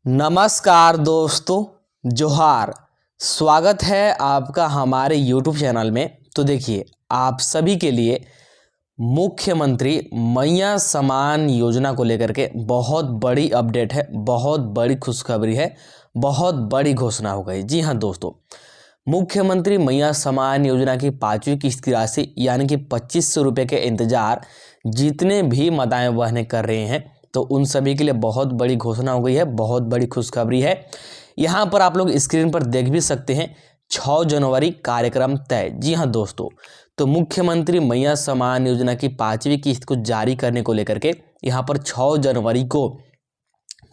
नमस्कार दोस्तों, जोहार। स्वागत है आपका हमारे YouTube चैनल में। तो देखिए, आप सभी के लिए मुख्यमंत्री मैया सम्मान योजना को लेकर के बहुत बड़ी अपडेट है, बहुत बड़ी खुशखबरी है, बहुत बड़ी घोषणा हो गई। जी हाँ दोस्तों, मुख्यमंत्री मैया सम्मान योजना की 5वीं किस्त की राशि यानी कि 2500 रुपये के इंतजार जितने भी माताएं बहनें कर रहे हैं, तो उन सभी के लिए बहुत बड़ी घोषणा हो गई है, बहुत बड़ी खुशखबरी है। यहाँ पर आप लोग स्क्रीन पर देख भी सकते हैं, 6 जनवरी कार्यक्रम तय। जी हाँ दोस्तों, तो मुख्यमंत्री मैया सम्मान योजना की 5वीं किस्त को जारी करने को लेकर के यहाँ पर 6 जनवरी को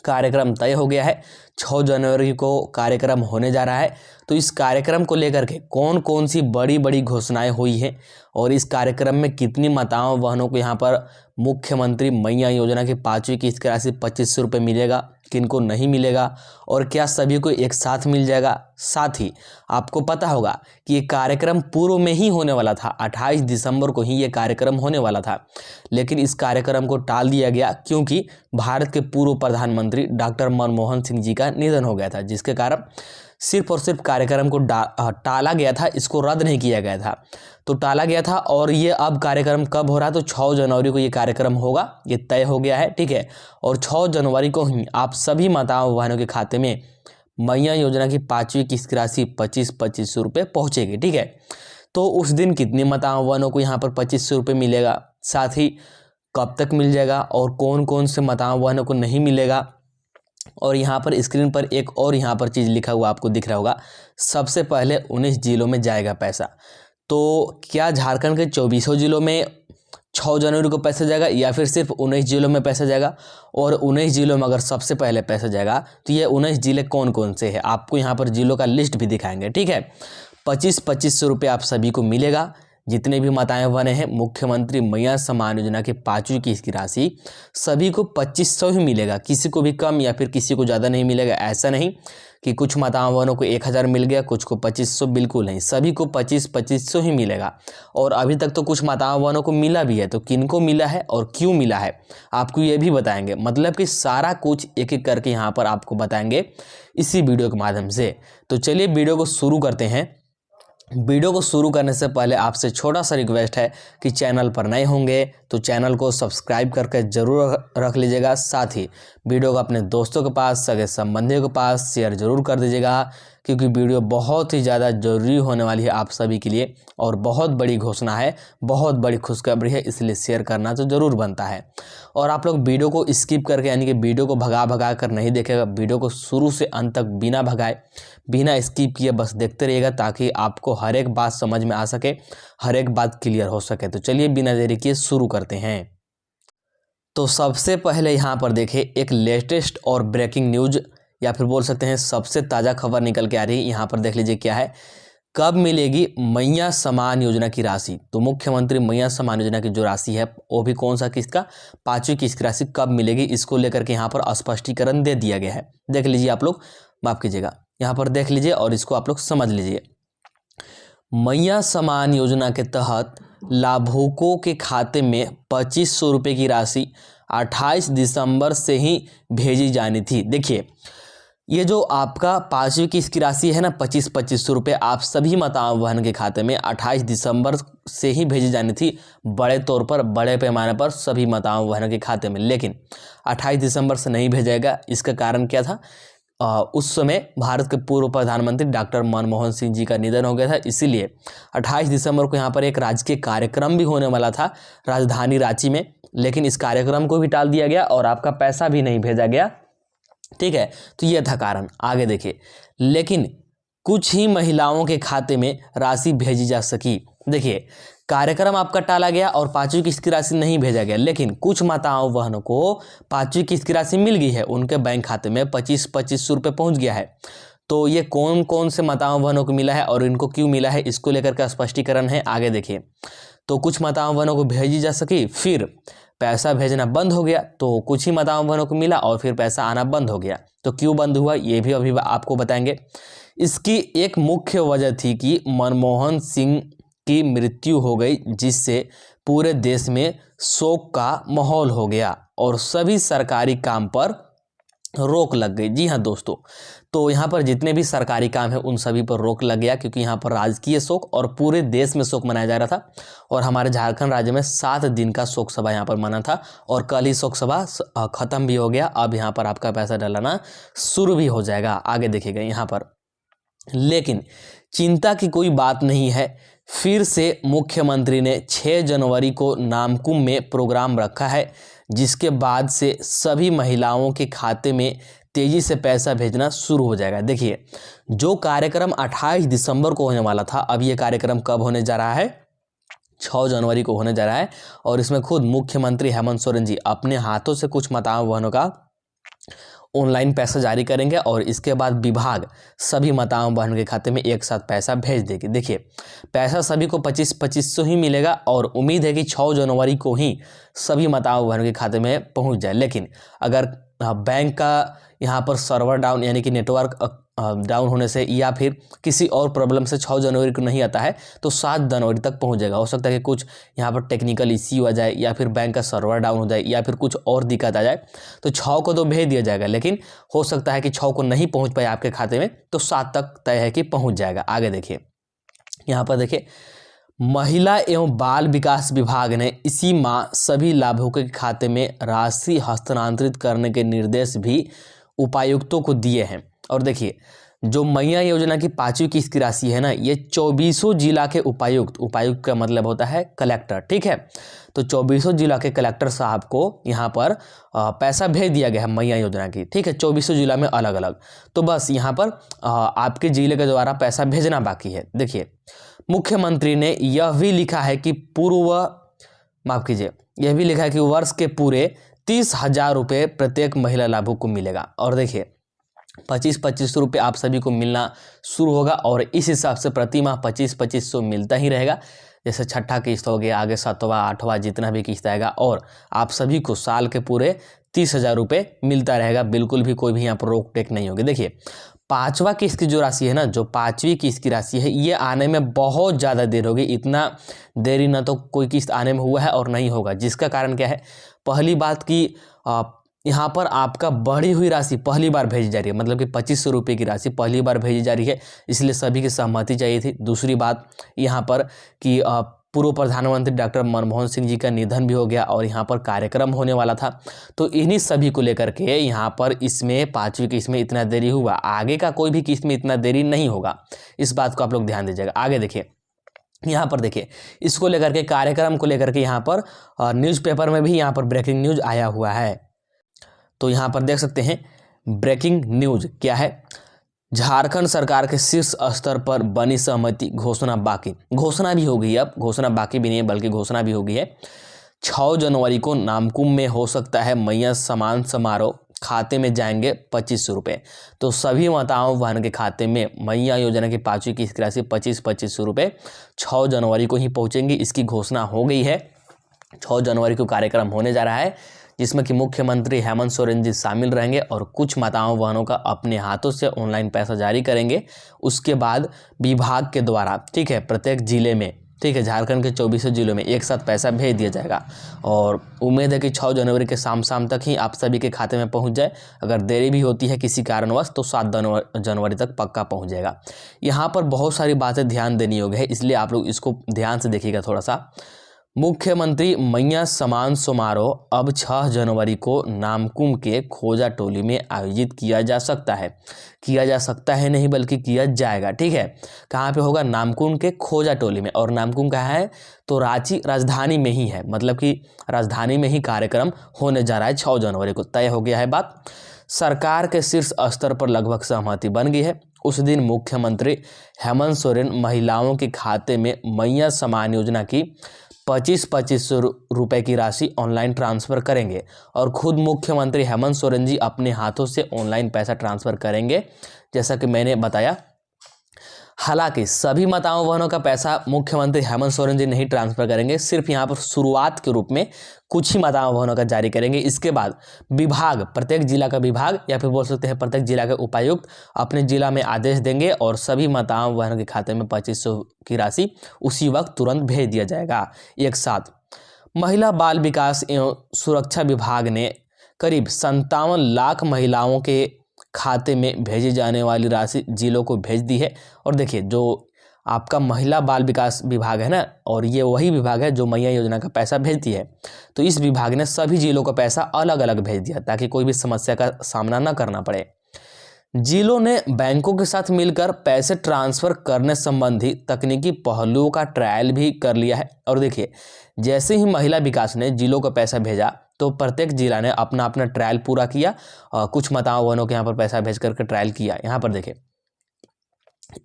कार्यक्रम तय हो गया है। 6 जनवरी को कार्यक्रम होने जा रहा है। तो इस कार्यक्रम को लेकर के कौन कौन सी बड़ी बड़ी घोषणाएं हुई हैं और इस कार्यक्रम में कितनी माताओं बहनों को यहाँ पर मुख्यमंत्री मैया योजना की 5वीं किस्त की राशि 2500 रुपये मिलेगा, किनको नहीं मिलेगा और क्या सभी को एक साथ मिल जाएगा। साथ ही आपको पता होगा कि ये कार्यक्रम पूर्व में ही होने वाला था, 28 दिसंबर को ही ये कार्यक्रम होने वाला था, लेकिन इस कार्यक्रम को टाल दिया गया क्योंकि भारत के पूर्व प्रधानमंत्री डॉक्टर मनमोहन सिंह जी का निधन हो गया था, जिसके कारण सिर्फ और सिर्फ कार्यक्रम को टाला गया था, इसको रद्द नहीं किया गया था। तो टाला गया था और ये अब कार्यक्रम कब हो रहा है, तो 6 जनवरी को ये कार्यक्रम होगा, ये तय हो गया है, ठीक है। और 6 जनवरी को ही आप सभी माताओं बहनों के खाते में मैया योजना की 5वीं किस्त की राशि 2500 रुपये पहुँचेगी, ठीक है। तो उस दिन कितनी माताओं बहनों को यहाँ पर 2500 रुपये मिलेगा, साथ ही कब तक मिल जाएगा और कौन कौन से माताओं बहनों को नहीं मिलेगा। और यहाँ पर स्क्रीन पर एक और यहाँ पर चीज़ लिखा हुआ आपको दिख रहा होगा, सबसे पहले 19 जिलों में जाएगा पैसा। तो क्या झारखंड के 24 जिलों में 6 जनवरी को पैसा जाएगा या फिर सिर्फ 19 जिलों में पैसा जाएगा। और 19 जिलों में अगर सबसे पहले पैसा जाएगा तो ये 19 जिले कौन कौन से हैं, आपको यहाँ पर जिलों का लिस्ट भी दिखाएंगे, ठीक है। 2500 रुपये आप सभी को मिलेगा, जितने भी माताएं बने हैं। मुख्यमंत्री मैया सम्मान योजना की 5वीं किस्त की राशि सभी को 2500 ही मिलेगा, किसी को भी कम या फिर किसी को ज़्यादा नहीं मिलेगा। ऐसा नहीं कि कुछ माताओं बहनों को 1000 मिल गया, कुछ को 2500, बिल्कुल नहीं, सभी को 2500 ही मिलेगा। और अभी तक तो कुछ माताओं बहनों को मिला भी है, तो किनको मिला है और क्यों मिला है आपको ये भी बताएंगे। मतलब कि सारा कुछ एक एक करके यहाँ पर आपको बताएंगे इसी वीडियो के माध्यम से। तो चलिए वीडियो को शुरू करते हैं। वीडियो को शुरू करने से पहले आपसे छोटा सा रिक्वेस्ट है कि चैनल पर नए होंगे तो चैनल को सब्सक्राइब करके ज़रूर रख लीजिएगा। साथ ही वीडियो को अपने दोस्तों के पास, सगे संबंधियों के पास शेयर ज़रूर कर दीजिएगा, क्योंकि वीडियो बहुत ही ज़्यादा ज़रूरी होने वाली है आप सभी के लिए और बहुत बड़ी घोषणा है, बहुत बड़ी खुशखबरी है, इसलिए शेयर करना तो ज़रूर बनता है। और आप लोग वीडियो को स्किप करके यानी कि वीडियो को भगा कर नहीं देखेगा, वीडियो को शुरू से अंत तक बिना भगाए, बिना स्किप किए बस देखते रहिएगा, ताकि आपको हर एक बात समझ में आ सके, हर एक बात क्लियर हो सके। तो चलिए बिना देरी किए शुरू करते हैं। तो सबसे पहले यहाँ पर देखें, एक लेटेस्ट और ब्रेकिंग न्यूज़ या फिर बोल सकते हैं सबसे ताज़ा खबर निकल के आ रही है। यहाँ पर देख लीजिए क्या है, कब मिलेगी मैया सम्मान योजना की राशि। तो मुख्यमंत्री मैया सम्मान योजना की जो राशि है वो भी कौन सा किस्त का, 5वीं किस्त की राशि कब मिलेगी, इसको लेकर के यहाँ पर स्पष्टीकरण दे दिया गया है। देख लीजिए आप लोग, माफ़ कीजिएगा, यहाँ पर देख लीजिए और इसको आप लोग समझ लीजिए। मैया सम्मान योजना के तहत लाभुकों के खाते में 2500 रुपये की राशि 28 दिसंबर से ही भेजी जानी थी। देखिए, ये जो आपका 5वीं किस्त की राशि है ना, 2500 रुपये आप सभी माताओं बहन के खाते में 28 दिसंबर से ही भेजी जानी थी, बड़े तौर पर, बड़े पैमाने पर सभी माताओं बहनों के खाते में। लेकिन 28 दिसंबर से नहीं भेजेगा। इसका कारण क्या था, उस समय भारत के पूर्व प्रधानमंत्री डॉक्टर मनमोहन सिंह जी का निधन हो गया था, इसीलिए 28 दिसंबर को यहाँ पर एक राजकीय कार्यक्रम भी होने वाला था राजधानी रांची में, लेकिन इस कार्यक्रम को भी टाल दिया गया और आपका पैसा भी नहीं भेजा गया, ठीक है। तो यह था कारण। आगे देखिए, लेकिन कुछ ही महिलाओं के खाते में राशि भेजी जा सकी। देखिए, कार्यक्रम आपका टाला गया और 5वीं किस्त की राशि नहीं भेजा गया, लेकिन कुछ माताओं बहनों को 5वीं किस्त की राशि मिल गई है, उनके बैंक खाते में 2500 रुपये पहुंच गया है। तो ये कौन कौन से माताओं बहनों को मिला है और इनको क्यों मिला है, इसको लेकर के स्पष्टीकरण है। आगे देखिए, तो कुछ माताओं बहनों को भेजी जा सकी, फिर पैसा भेजना बंद हो गया, तो कुछ ही माताओं बहनों को मिला और फिर पैसा आना बंद हो गया। तो क्यों बंद हुआ ये भी अभी आपको बताएंगे। इसकी एक मुख्य वजह थी कि मनमोहन सिंह की मृत्यु हो गई, जिससे पूरे देश में शोक का माहौल हो गया और सभी सरकारी काम पर रोक लग गई। जी हाँ दोस्तों, तो यहाँ पर जितने भी सरकारी काम है उन सभी पर रोक लग गया, क्योंकि यहाँ पर राजकीय शोक और पूरे देश में शोक मनाया जा रहा था। और हमारे झारखंड राज्य में 7 दिन का शोक सभा यहाँ पर मना था और कल ही शोक सभा खत्म भी हो गया। अब यहाँ पर आपका पैसा डलाना शुरू भी हो जाएगा, आगे देखिएगा यहाँ पर। लेकिन चिंता की कोई बात नहीं है, फिर से मुख्यमंत्री ने 6 जनवरी को नामकुम में प्रोग्राम रखा है, जिसके बाद से सभी महिलाओं के खाते में तेजी से पैसा भेजना शुरू हो जाएगा। देखिए, जो कार्यक्रम 28 दिसंबर को होने वाला था, अब ये कार्यक्रम कब होने जा रहा है? 6 जनवरी को होने जा रहा है। और इसमें खुद मुख्यमंत्री हेमंत सोरेन जी अपने हाथों से कुछ माताओं बहनों का ऑनलाइन पैसा जारी करेंगे और इसके बाद विभाग सभी माताओं बहनों के खाते में एक साथ पैसा भेज देगी। देखिए, पैसा सभी को 2500 ही मिलेगा और उम्मीद है कि 6 जनवरी को ही सभी माताओं बहनों के खाते में पहुंच जाए। लेकिन अगर बैंक का यहाँ पर सर्वर डाउन यानी कि नेटवर्क डाउन होने से या फिर किसी और प्रॉब्लम से 6 जनवरी को नहीं आता है तो 7 जनवरी तक पहुंच जाएगा। हो सकता है कि कुछ यहाँ पर टेक्निकल इश्यू आ जाए या फिर बैंक का सर्वर डाउन हो जाए या फिर कुछ और दिक्कत आ जाए, तो 6 को तो भेज दिया जाएगा, लेकिन हो सकता है कि 6 को नहीं पहुँच पाए आपके खाते में, तो 7 तक तय है कि पहुँच जाएगा। आगे देखिए, यहाँ पर देखिए, महिला एवं बाल विकास विभाग ने इसी माह सभी लाभुकों के खाते में राशि हस्तांतरित करने के निर्देश भी उपायुक्तों को दिए हैं। और देखिए, जो मैया योजना की 5वीं किस्त की राशि है ना, ये 24 जिला के उपायुक्त का मतलब होता है कलेक्टर, ठीक है। तो 24 जिला के कलेक्टर साहब को यहाँ पर पैसा भेज दिया गया है मैया योजना की, ठीक है। 24 जिला में अलग अलग, तो बस यहाँ पर आपके जिले के द्वारा पैसा भेजना बाकी है। देखिए, मुख्यमंत्री ने यह भी लिखा है कि यह भी लिखा है कि वर्ष के पूरे 30,000 रुपये प्रत्येक महिला लाभुक को मिलेगा। और देखिए, 2500 रुपये आप सभी को मिलना शुरू होगा और इस हिसाब से प्रति माह 2500 मिलता ही रहेगा। जैसे छठा किस्त हो गया, आगे 7वां 8वां जितना भी किस्त आएगा, और आप सभी को साल के पूरे 30,000 रुपये मिलता रहेगा। बिल्कुल भी कोई भी यहाँ पर रोक टेक नहीं होगी। देखिए, 5वां किस्त की जो राशि है ना, जो 5वीं किस्त की राशि है, ये आने में बहुत ज़्यादा देर होगी। इतना देरी ना तो कोई किस्त आने में हुआ है और नहीं होगा, जिसका कारण क्या है? पहली बात कि यहाँ पर आपका बढ़ी हुई राशि पहली बार भेजी जा रही है, मतलब कि 2500 रुपये की राशि पहली बार भेजी जा रही है, इसलिए सभी की सहमति चाहिए थी। दूसरी बात यहाँ पर कि पूर्व प्रधानमंत्री डॉक्टर मनमोहन सिंह जी का निधन भी हो गया और यहाँ पर कार्यक्रम होने वाला था, तो इन्हीं सभी को लेकर के यहाँ पर इसमें 5वीं किस्त में इतना देरी हुआ। आगे का कोई भी किस्त में इतना देरी नहीं होगा, इस बात को आप लोग ध्यान दीजिएगा। आगे देखिए, यहाँ पर देखिए, इसको लेकर के कार्यक्रम को लेकर के यहाँ पर न्यूज़पेपर में भी यहाँ पर ब्रेकिंग न्यूज़ आया हुआ है। तो यहाँ पर देख सकते हैं, ब्रेकिंग न्यूज़ क्या है? झारखंड सरकार के शीर्ष स्तर पर बनी सहमति, घोषणा बाकी। घोषणा भी हो गई, अब घोषणा बाकी भी नहीं है बल्कि घोषणा भी हो गई है। 6 जनवरी को नामकुम में हो सकता है मैया सम्मान समारोह, खाते में जाएंगे 2500 रुपये। तो सभी माताओं बहन के खाते में मैया योजना की 5वीं किस्त की राशि 2500 रुपये 6 जनवरी को ही पहुँचेंगी। इसकी घोषणा हो गई है। 6 जनवरी को कार्यक्रम होने जा रहा है, जिसमें कि मुख्यमंत्री हेमंत सोरेन जी शामिल रहेंगे और कुछ माताओं बहनों का अपने हाथों से ऑनलाइन पैसा जारी करेंगे। उसके बाद विभाग के द्वारा, ठीक है, प्रत्येक जिले में, ठीक है, झारखंड के 24 जिलों में एक साथ पैसा भेज दिया जाएगा और उम्मीद है कि 6 जनवरी के शाम तक ही आप सभी के खाते में पहुंच जाए। अगर देरी भी होती है किसी कारणवश तो 7 जनवरी तक पक्का पहुंच जाएगा। यहाँ पर बहुत सारी बातें ध्यान देनी होगी है, इसलिए आप लोग इसको ध्यान से देखिएगा थोड़ा सा। मुख्यमंत्री मैया सम्मान समारोह अब 6 जनवरी को नामकुम के खोजा टोली में आयोजित किया जा सकता है नहीं बल्कि किया जाएगा, ठीक है। कहाँ पे होगा? नामकुम के खोजा टोली में। और नामकुम कहाँ है? तो रांची राजधानी में ही है, मतलब कि राजधानी में ही कार्यक्रम होने जा रहा है। 6 जनवरी को तय हो गया है बात। सरकार के शीर्ष स्तर पर लगभग सहमति बन गई है। उस दिन मुख्यमंत्री हेमंत सोरेन महिलाओं के खाते में मैया सम्मान योजना की 2500 रुपये की राशि ऑनलाइन ट्रांसफ़र करेंगे और खुद मुख्यमंत्री हेमंत सोरेन जी अपने हाथों से ऑनलाइन पैसा ट्रांसफ़र करेंगे, जैसा कि मैंने बताया। हालांकि सभी माताओं बहनों का पैसा मुख्यमंत्री हेमंत सोरेन जी नहीं ट्रांसफ़र करेंगे, सिर्फ यहाँ पर शुरुआत के रूप में कुछ ही माताओं बहनों का जारी करेंगे। इसके बाद विभाग, प्रत्येक जिला का विभाग या फिर बोल सकते हैं प्रत्येक जिला के उपायुक्त अपने जिला में आदेश देंगे और सभी माताओं बहनों के खाते में 2500 की राशि उसी वक्त तुरंत भेज दिया जाएगा एक साथ। महिला बाल विकास एवं सुरक्षा विभाग ने करीब 57 लाख महिलाओं के खाते में भेजी जाने वाली राशि जिलों को भेज दी है। और देखिए, जो आपका महिला बाल विकास विभाग है ना, और ये वही विभाग है जो मैया योजना का पैसा भेजती है। तो इस विभाग ने सभी जिलों का पैसा अलग अलग भेज दिया ताकि कोई भी समस्या का सामना न करना पड़े। जिलों ने बैंकों के साथ मिलकर पैसे ट्रांसफर करने संबंधी तकनीकी पहलुओं का ट्रायल भी कर लिया है। और देखिए, जैसे ही महिला विकास ने जिलों को पैसा भेजा तो प्रत्येक जिला ने अपना अपना ट्रायल पूरा किया और कुछ माताओं बहनों के यहाँ पर पैसा भेज करके ट्रायल किया। यहाँ पर देखिए,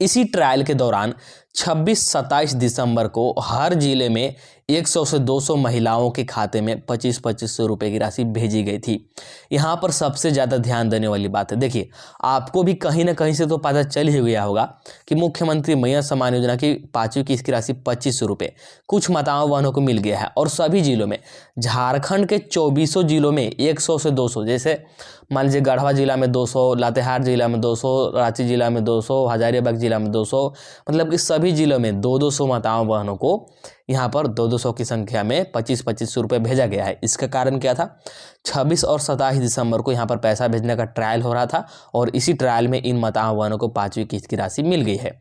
इसी ट्रायल के दौरान 26-27 दिसंबर को हर जिले में 100 से 200 महिलाओं के खाते में 25-25 रुपए की राशि भेजी गई थी। यहाँ पर सबसे ज़्यादा ध्यान देने वाली बात है, देखिए आपको भी कहीं ना कहीं से तो पता चल ही गया होगा कि मुख्यमंत्री मैया सम्मान योजना की 5वीं किस्त की राशि 25 रुपये कुछ माताओं बहनों को मिल गया है। और सभी जिलों में, झारखंड के 24 जिलों में 100 से 200, जैसे मान लीजिए गढ़वा जिला में 200, लातेहार जिला में 200, रांची जिला में 200, हजारीबाग जिला में 200, मतलब कि सभी जिलों में 200 माताओं बहनों को यहाँ पर 200 की संख्या में 25-25 रुपये भेजा गया है। इसका कारण क्या था? 26 और 27 दिसंबर को यहाँ पर पैसा भेजने का ट्रायल हो रहा था और इसी ट्रायल में इन माताओं बहनों को 5वीं किस्त की राशि मिल गई है।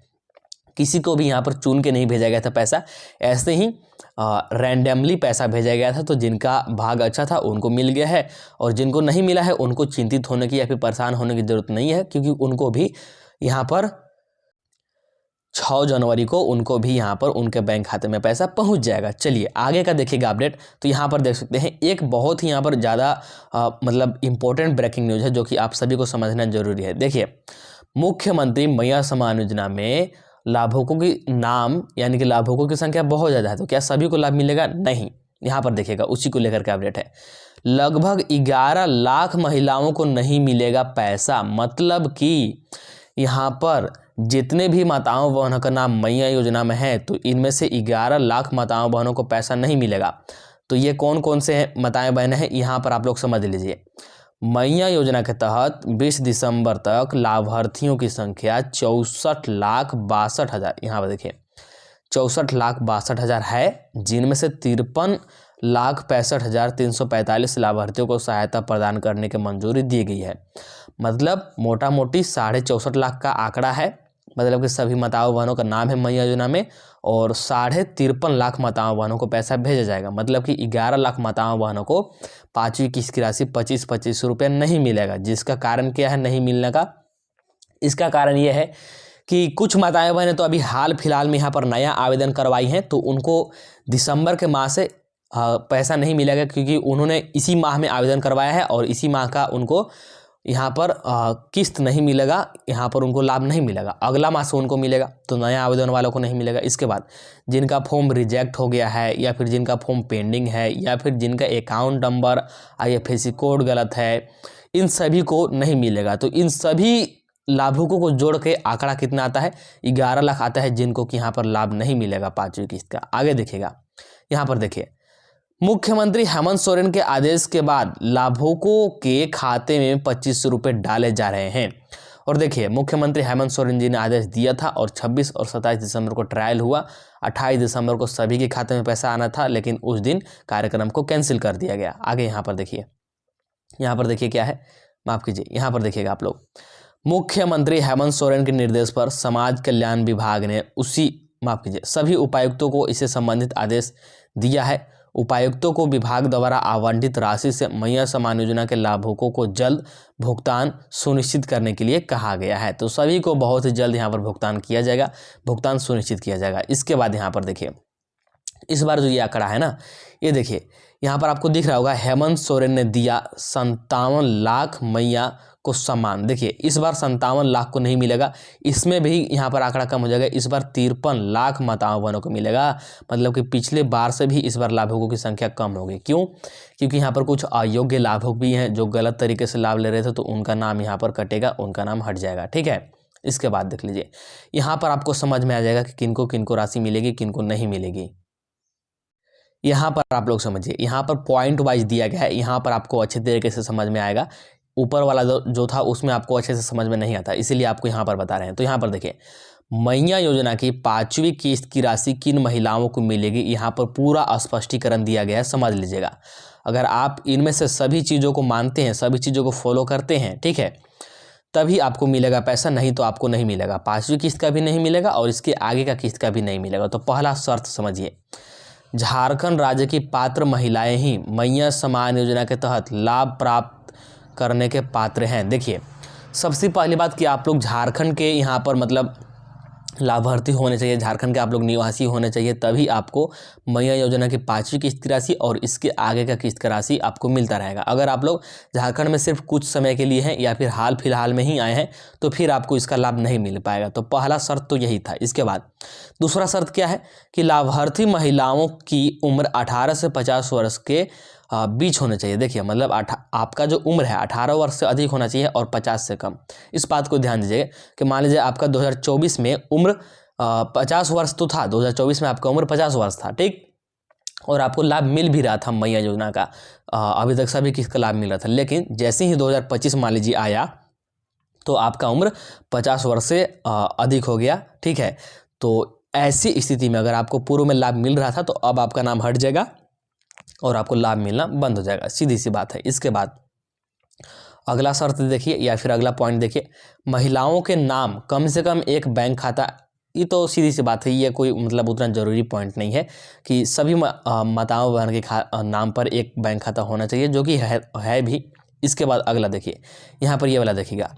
किसी को भी यहाँ पर चुन के नहीं भेजा गया था पैसा, ऐसे ही रैंडमली पैसा भेजा गया था। तो जिनका भाग अच्छा था उनको मिल गया है और जिनको नहीं मिला है उनको चिंतित होने की या फिर परेशान होने की जरूरत नहीं है, क्योंकि उनको भी यहाँ पर 6 जनवरी को उनको भी यहाँ पर उनके बैंक खाते में पैसा पहुँच जाएगा। चलिए आगे का देखिएगा अपडेट। तो यहाँ पर देख सकते हैं एक बहुत ही यहाँ पर ज़्यादा मतलब इम्पोर्टेंट ब्रेकिंग न्यूज़ है जो कि आप सभी को समझना जरूरी है। देखिए, मुख्यमंत्री मैया सम्मान योजना में लाभुकों की नाम यानी कि लाभुकों की संख्या बहुत ज़्यादा है। तो क्या सभी को लाभ मिलेगा? नहीं। यहाँ पर देखिएगा उसी को लेकर के अपडेट है। लगभग 11 लाख महिलाओं को नहीं मिलेगा पैसा, मतलब कि यहाँ पर जितने भी माताओं बहनों का नाम मैया योजना में है तो इनमें से 11 लाख माताओं बहनों को पैसा नहीं मिलेगा। तो ये कौन कौन से हैं माताएं बहनें हैं, यहाँ पर आप लोग समझ लीजिए। मैया योजना के तहत 20 दिसंबर तक लाभार्थियों की संख्या 64,62,000, यहाँ पर देखिए 64,62,000 है, जिनमें से 53,65,345 लाभार्थियों को सहायता प्रदान करने की मंजूरी दी गई है। मतलब मोटा मोटी 64.5 लाख का आंकड़ा है, मतलब कि सभी माताओं बहनों का नाम है मैया योजना में और 53.5 लाख माताओं बहनों को पैसा भेजा जाएगा। मतलब कि 11 लाख माताओं बहनों को 5वीं किस्त की राशि 25-25 रुपये नहीं मिलेगा। जिसका कारण क्या है नहीं मिलने का? इसका कारण यह है कि कुछ माताएं बहनें तो अभी हाल फिलहाल में यहाँ पर नया आवेदन करवाई हैं, तो उनको दिसंबर के माह से पैसा नहीं मिलेगा, क्योंकि उन्होंने इसी माह में आवेदन करवाया है और इसी माह का उनको यहाँ पर किस्त नहीं मिलेगा, यहाँ पर उनको लाभ नहीं मिलेगा। अगला माह से उनको मिलेगा, तो नया आवेदन वालों को नहीं मिलेगा। इसके बाद जिनका फॉर्म रिजेक्ट हो गया है या फिर जिनका फॉर्म पेंडिंग है या फिर जिनका अकाउंट नंबर IFSC कोड गलत है, इन सभी को नहीं मिलेगा। तो इन सभी लाभुकों को जोड़ के आंकड़ा कितना आता है? 11 लाख आता है, जिनको कि यहाँ पर लाभ नहीं मिलेगा 5वीं किस्त का। आगे देखिएगा, यहाँ पर देखिए, मुख्यमंत्री हेमंत सोरेन के आदेश के बाद लाभुकों के खाते में 25 रुपये डाले जा रहे हैं। और देखिए, मुख्यमंत्री हेमंत सोरेन जी ने आदेश दिया था और 26 और 27 दिसंबर को ट्रायल हुआ। 28 दिसंबर को सभी के खाते में पैसा आना था, लेकिन उस दिन कार्यक्रम को कैंसिल कर दिया गया। आगे यहाँ पर देखिए, यहाँ पर देखिए क्या है, माफ कीजिए, यहाँ पर देखिएगा आप लोग। मुख्यमंत्री हेमंत सोरेन के निर्देश पर समाज कल्याण विभाग ने सभी उपायुक्तों को इससे संबंधित आदेश दिया है। उपायुक्तों को विभाग द्वारा आवंटित राशि से मैया सम्मान योजना के लाभुकों को जल्द भुगतान सुनिश्चित करने के लिए कहा गया है। तो सभी को बहुत ही जल्द यहाँ पर भुगतान किया जाएगा, भुगतान सुनिश्चित किया जाएगा। इसके बाद यहाँ पर देखिए, इस बार जो ये आंकड़ा है ना, ये देखिए यहाँ पर आपको दिख रहा होगा, हेमंत सोरेन ने दिया 57 लाख मैया को सम्मान। देखिए इस बार 57 लाख को नहीं मिलेगा, इसमें भी यहाँ पर आंकड़ा कम हो जाएगा। इस बार 53 लाख माताओं बहनों को मिलेगा। मतलब कि पिछले बार से भी इस बार लाभुकों की संख्या कम होगी। क्यों? क्योंकि यहाँ पर कुछ अयोग्य लाभुक भी हैं जो गलत तरीके से लाभ ले रहे थे, तो उनका नाम यहाँ पर कटेगा, उनका नाम हट जाएगा। ठीक है, इसके बाद देख लीजिए, यहाँ पर आपको समझ में आ जाएगा कि किनको किनको राशि मिलेगी, किनको नहीं मिलेगी। यहाँ पर आप लोग समझिए, यहाँ पर पॉइंट वाइज दिया गया है, यहाँ पर आपको अच्छे तरीके से समझ में आएगा। ऊपर वाला जो था उसमें आपको अच्छे से समझ में नहीं आता, इसीलिए आपको यहाँ पर बता रहे हैं। तो यहाँ पर देखिए, मैया योजना की 5वीं किस्त की राशि किन महिलाओं को मिलेगी, यहाँ पर पूरा स्पष्टीकरण दिया गया है, समझ लीजिएगा। अगर आप इनमें से सभी चीज़ों को मानते हैं, सभी चीज़ों को फॉलो करते हैं, ठीक है, तभी आपको मिलेगा पैसा, नहीं तो आपको नहीं मिलेगा। 5वीं किस्त का भी नहीं मिलेगा और इसके आगे का किस्त का भी नहीं मिलेगा। तो पहला शर्त समझिए, झारखंड राज्य की पात्र महिलाएं ही मैया सम्मान योजना के तहत लाभ प्राप्त करने के पात्र हैं। देखिए, सबसे पहली बात कि आप लोग झारखंड के यहाँ पर मतलब लाभार्थी होने चाहिए, झारखंड के आप लोग निवासी होने चाहिए, तभी आपको मैया योजना की 5वीं किस्त की राशि और इसके आगे का किस्त का राशि आपको मिलता रहेगा। अगर आप लोग झारखंड में सिर्फ कुछ समय के लिए हैं या फिर हाल फिलहाल में ही आए हैं तो फिर आपको इसका लाभ नहीं मिल पाएगा। तो पहला शर्त तो यही था। इसके बाद दूसरा शर्त क्या है कि लाभार्थी महिलाओं की उम्र 18 से 50 वर्ष के बीच होने चाहिए। देखिए, मतलब आपका जो उम्र है 18 वर्ष से अधिक होना चाहिए और 50 से कम। इस बात को ध्यान दीजिएगा कि मान लीजिए आपका 2024 में उम्र 50 वर्ष तो था, 2024 में आपका उम्र 50 वर्ष था, ठीक, और आपको लाभ मिल भी रहा था मैया योजना का, अभी तक सभी किसका लाभ मिल रहा था। लेकिन जैसे ही 2025 मान लीजिए आया तो आपका उम्र 50 वर्ष से अधिक हो गया, ठीक है। तो ऐसी स्थिति में अगर आपको पूर्व में लाभ मिल रहा था तो अब आपका नाम हट जाएगा और आपको लाभ मिलना बंद हो जाएगा, सीधी सी बात है। इसके बाद अगला शर्त देखिए या फिर अगला पॉइंट देखिए, महिलाओं के नाम कम से कम एक बैंक खाता। ये तो सीधी सी बात है, ये कोई मतलब उतना ज़रूरी पॉइंट नहीं है कि सभी माताओं बहन के नाम पर एक बैंक खाता होना चाहिए, जो कि है भी। इसके बाद अगला देखिए, यहाँ पर ये वाला देखिएगा,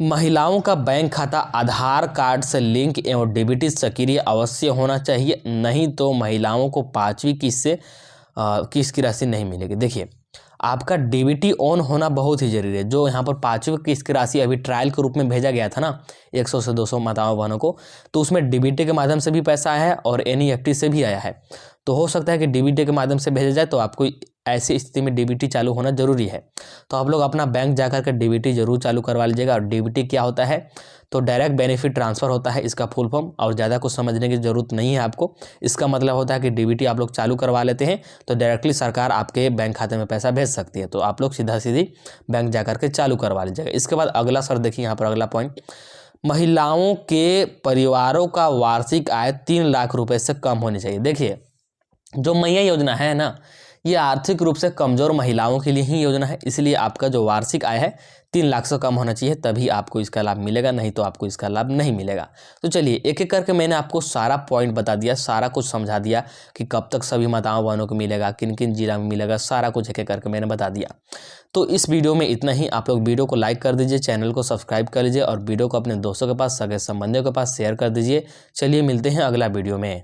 महिलाओं का बैंक खाता आधार कार्ड से लिंक एवं डीबीटी सक्रिय अवश्य होना चाहिए, नहीं तो महिलाओं को 5वीं किस्त से किस्त की राशि नहीं मिलेगी। देखिए, आपका डीबीटी ऑन होना बहुत ही जरूरी है। जो यहाँ पर 5वीं किस्त की राशि अभी ट्रायल के रूप में भेजा गया था ना 100 से 200 माताओं बहनों को, तो उसमें डीबीटी के माध्यम से भी पैसा आया है और एनईएफटी से भी आया है। तो हो सकता है कि डीबीटी के माध्यम से भेजा जाए, तो आपको ऐसी स्थिति में डीबीटी चालू होना जरूरी है। तो आप लोग अपना बैंक जाकर के डीबीटी जरूर चालू करवा लीजिएगा। और डीबीटी क्या होता है, तो डायरेक्ट बेनिफिट ट्रांसफ़र होता है इसका फुल फॉर्म, और ज़्यादा कुछ समझने की ज़रूरत नहीं है आपको। इसका मतलब होता है कि डीबीटी आप लोग चालू करवा लेते हैं तो डायरेक्टली सरकार आपके बैंक खाते में पैसा भेज सकती है। तो आप लोग सीधा सीधी बैंक जाकर के चालू करवा लीजिएगा। इसके बाद अगला सर देखिए, यहाँ पर अगला पॉइंट, महिलाओं के परिवारों का वार्षिक आय 3 लाख रुपए से कम होनी चाहिए। देखिए, जो मैया योजना है ना, ये आर्थिक रूप से कमज़ोर महिलाओं के लिए ही योजना है, इसलिए आपका जो वार्षिक आय है 3 लाख से कम होना चाहिए, तभी आपको इसका लाभ मिलेगा, नहीं तो आपको इसका लाभ नहीं मिलेगा। तो चलिए एक एक करके मैंने आपको सारा पॉइंट बता दिया, सारा कुछ समझा दिया कि कब तक सभी माताओं बहनों को मिलेगा, किन किन जिला में मिलेगा, सारा कुछ एक एक करके मैंने बता दिया। तो इस वीडियो में इतना ही। आप लोग वीडियो को लाइक कर दीजिए, चैनल को सब्सक्राइब कर लीजिए और वीडियो को अपने दोस्तों के पास, सगे संबंधियों के पास शेयर कर दीजिए। चलिए मिलते हैं अगला वीडियो में।